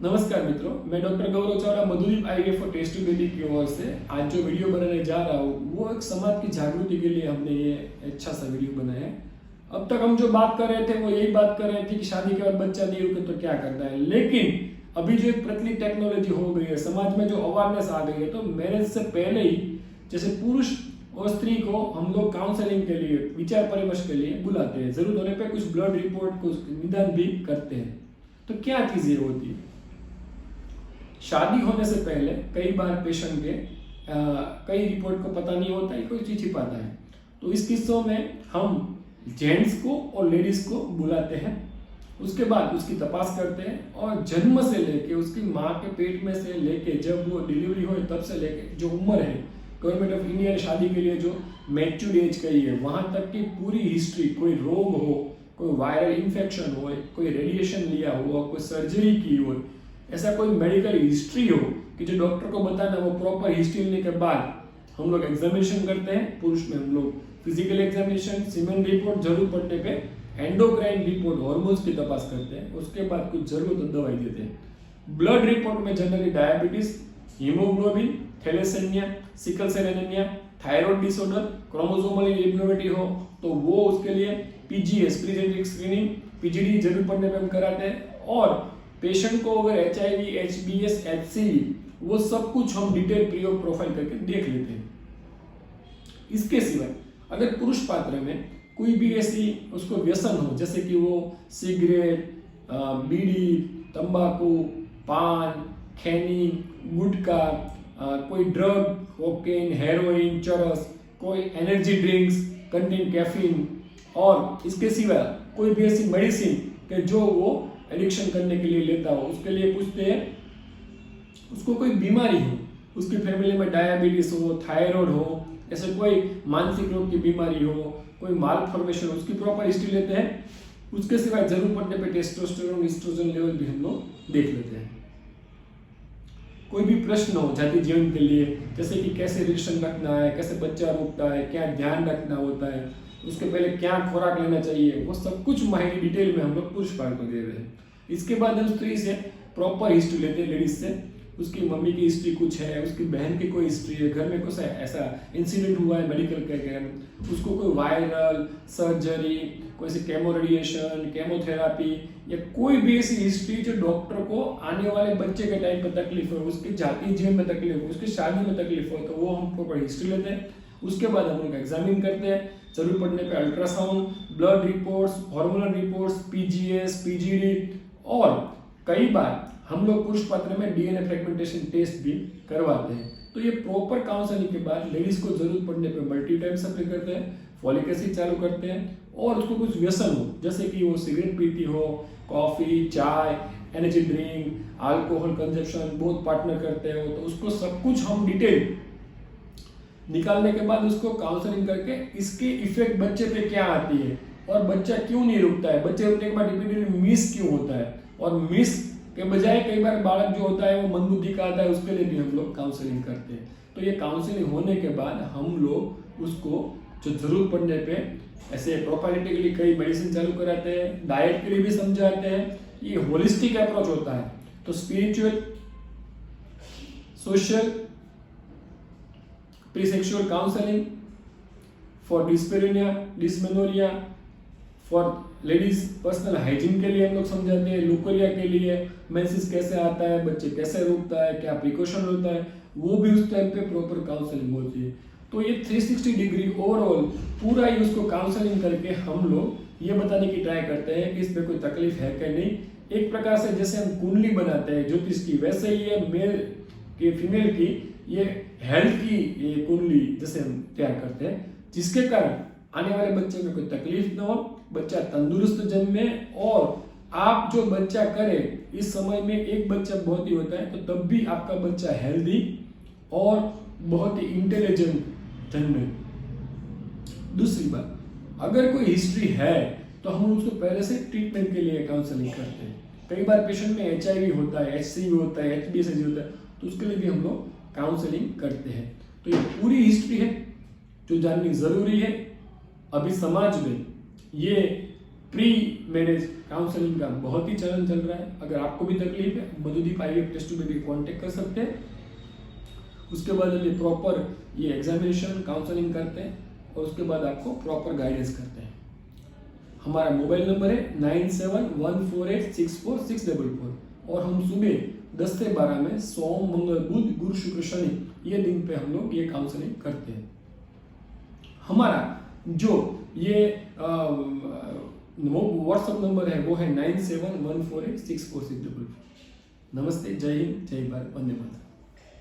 नमस्कार मित्रों, मैं डॉक्टर गौरव चावला मधुदीप आईवीएफ और टेस्ट बेबी की ओर से आज जो वीडियो बनाने जा रहा हूँ वो एक समाज की जागृति के लिए हमने ये अच्छा सा वीडियो बनाया है। अब तक हम जो बात कर रहे थे वो यही बात कर रहे थे कि शादी के बाद बच्चा नहीं रुके तो क्या करना है, लेकिन अभी जो एक प्रचलित टेक्नोलॉजी हो गई है, समाज में जो अवेयरनेस आ गई है, तो मैरिज से पहले ही जैसे पुरुष और स्त्री को हम लोग काउंसलिंग के लिए, विचार परामर्श के लिए बुलाते हैं, जरूरत होने पर कुछ ब्लड रिपोर्ट, कुछ निदान भी करते हैं। तो क्या चीजें होती है? शादी होने से पहले कई बार पेशेंट के कई रिपोर्ट को पता नहीं होता है, कोई चीज छिपाता है। तो इस किस्सों में हम जेंट्स को और लेडीज को बुलाते हैं, उसके बाद उसकी तपास करते हैं और जन्म से लेके उसकी माँ के पेट में से लेके जब वो डिलीवरी हो तब से लेके जो उम्र है गवर्नमेंट ऑफ इंडिया ने शादी के लिए जो मैच्योर एज कही है वहां तक की पूरी हिस्ट्री, कोई रोग हो, कोई वायरल इन्फेक्शन हो, कोई रेडिएशन लिया हो, कोई सर्जरी की हो, ऐसा कोई मेडिकल हिस्ट्री हो कि जो डॉक्टर को बताना, वो प्रॉपर हिस्ट्री लेने के बाद हम लोग एग्जामिनेशन करते हैं। पुरुष में हम लोग फिजिकल एग्जामिनेशन, सीमेन रिपोर्ट, जरूरत पड़ने पे एंडोक्राइन रिपोर्ट, हार्मोन्स की तपास करते हैं, उसके बाद कुछ जरूरत तो दवाई देते हैं। ब्लड रिपोर्ट में generally diabetes, haemoglobin, thalassaemia, sickle cell anaemia, thyroid disorder, chromosomal abnormality हो तो वो उसके लिए PGS, pre genetic screening, PGD जरूरत पड़ने पे हम कराते हैं। और पेशेंट को अगर HIV, HBS, HCV, वो सब कुछ हम डिटेल प्री और प्रोफाइल करके देख लेते हैं। इसके सिवाय अगर पुरुष पात्र में कोई भी ऐसी उसको व्यसन हो, जैसे कि वो सिगरेट, बीड़ी, तंबाकू, पान, खैनी, गुटखा, कोई ड्रग, कोकेन, हेरोइन, चरस, कोई एनर्जी ड्रिंक्स कंटेन कैफीन, और इसके सिवाय कोई भी ऐसी मेडिसिन के जो वो एडिक्शन करने के लिए लेता हो, उसके लिए पूछते हैं उसको कोई बीमारी हो, उसकी फैमिली में डायबिटीज हो, थायराइड हो, ऐसे कोई मानसिक रोग की बीमारी हो, कोई मालफॉर्मेशन हो, उसकी प्रॉपर हिस्ट्री लेते हैं। उसके सिवाय जरूर पड़ने पे टेस्टोस्टेरोन, एस्ट्रोजन लेवल भी हम लोग देख लेते हैं। कोई भी प्रश्न हो जाति जीवन के लिए, जैसे कि कैसे रिलेशन रखना है, कैसे बच्चा रुकता है, क्या ध्यान रखना होता है, उसके पहले क्या खुराक लेना चाहिए, वो सब कुछ माहिती डिटेल में हम लोग पुरुष पार्ट को दे रहे हैं। इसके बाद हम स्त्री से प्रॉपर हिस्ट्री लेते हैं, लेडीज से उसकी मम्मी की हिस्ट्री कुछ है, उसकी बहन की कोई हिस्ट्री है, घर में कुछ ऐसा इंसिडेंट हुआ है मेडिकल का, उसको कोई वायरल सर्जरी, कोई सी केमो रेडिएशन, केमोथेरापी, या कोई भी ऐसी हिस्ट्री जो डॉक्टर को आने वाले बच्चे के टाइम पर तकलीफ हो, उसके जाति जीवन में तकलीफ हो, उसकी शादी में तकलीफ हो, तो वो हम प्रॉपर हिस्ट्री लेते हैं। उसके बाद हम उनका एग्जामिन करते हैं, जरूर पड़ने पे ultrasound, blood reports, hormonal reports, PGS, PGD, और कई बार हम लोग पुरुष पात्र में डीएनए फ्रेगमेंटेशन टेस्ट भी करवाते हैं। तो ये प्रॉपर काउंसलिंग के बाद लेडीज को जरूरत पड़ने पे मल्टीटाइम सप्लाई करते हैं, फॉलिक एसिड चालू करते हैं, और उसको कुछ व्यसन हो, जैसे कि वो सिगरेट पीती हो, कॉफी, चाय, एनर्जी ड्रिंक, अल्कोहल कंजप्शन, बहुत पार्टनर करते हो, तो उसको सब कुछ हम डिटेल निकालने के बाद उसको काउंसलिंग करके इसके इफेक्ट बच्चे पे क्या आती है और बच्चा क्यों नहीं रुकता है, बच्चे रुकने के बाद रिपीटेडली मिस क्यों होता है, और मिस के बजाय कई बार बालक जो होता है वो मंदबुद्धि का आता है, उसके लिए भी हम लोग काउंसलिंग करते हैं। तो ये काउंसलिंग होने के बाद हम लोग उसको जो जरूरत पड़ने पे ऐसे प्रोपाइलिटी के लिए कई मेडिसिन चालू कराते हैं, डाइट के लिए भी समझाते हैं। ये होलिस्टिक अप्रोच होता है। तो spiritual, social, presexual counselling for dyspareunia, dysmenorrhoea, for ladies personal hygiene के लिए हम लोग समझाते हैं, लुकोरिया के लिए मेंसेस कैसे आता है, बच्चे कैसे रुकता है, क्या प्रिकॉशन होता है, वो भी उस टाइम पे प्रॉपर काउंसलिंग होती है। तो ये 360 डिग्री ओवरऑल पूरा ही उसको काउंसलिंग करके हम लोग ये बताने की ट्राई करते हैं कि इसमें कोई तकलीफ है क्या नहीं। एक प्रकार से जैसे हम कुंडली बनाते हैं ज्योतिष की, वैसे ही ये मेल की फीमेल की ये हेल्थ की ये कुंडली जैसे हम तैयार करते हैं, जिसके कारण आने वाले बच्चे में कोई तकलीफ ना हो, बच्चा तंदुरुस्त जन्मे, और आप जो बच्चा करे इस समय में एक बच्चा बहुत ही होता है, तो तब भी आपका बच्चा हेल्दी और बहुत ही इंटेलिजेंट जन्मे। दूसरी बात, अगर कोई हिस्ट्री है तो हम उसको पहले से ट्रीटमेंट के लिए काउंसलिंग करते हैं। कई बार पेशेंट में HIV होता है, HCV होता है, HBS होता है, तो उसके लिए भी हम लोग काउंसलिंग करते हैं। तो ये पूरी हिस्ट्री है जो जाननी जरूरी है। अभी समाज में ये प्री मैरिज काउंसलिंग का बहुत ही चलन चल रहा है। अगर आपको भी तकलीफ है, Madhudeep IVF test tube baby contact कर सकते हैं। उसके बाद ये प्रॉपर ये एग्जामिनेशन काउंसलिंग करते हैं और उसके बाद आपको प्रॉपर गाइडेंस करते हैं। हमारा मोबाइल नंबर है 9714864644 और हम सुबह 10 से 12 में सोम, मंगल, बुध, गुरु, शुक्र, शनि ये दिन पे हम लोग ये काउंसलिंग करते हैं। हमारा जो ये व्हाट्सएप नंबर है वो है 9714864644। नमस्ते, जय हिंद, जय भारत, वंदे मातरम।